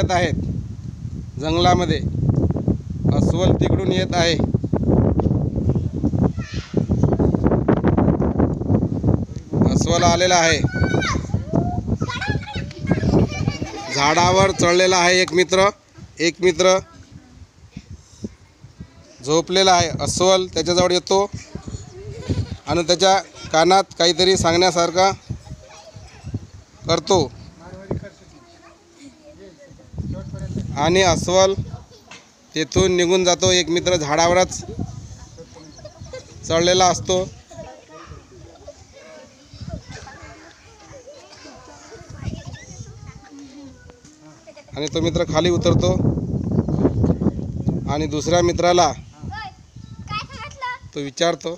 फिरत आहेत जंगलामध्ये। अस्वल तिकडून येत आहे। अस्वल आलेला आहे, झाडावर चढलेला आहे एक मित्र झोपलेला आहे। अस्वल त्याच्याजवळ येतो आणि त्याच्या कानात काहीतरी सांगण्यासारखा करतो आणि अस्वल तेथून निघून जातो। एक मित्र झाडावरच चढलेला असतो आणि तो मित्र खाली उतरतो आणि दुसऱ्या मित्राला तो विचारतो,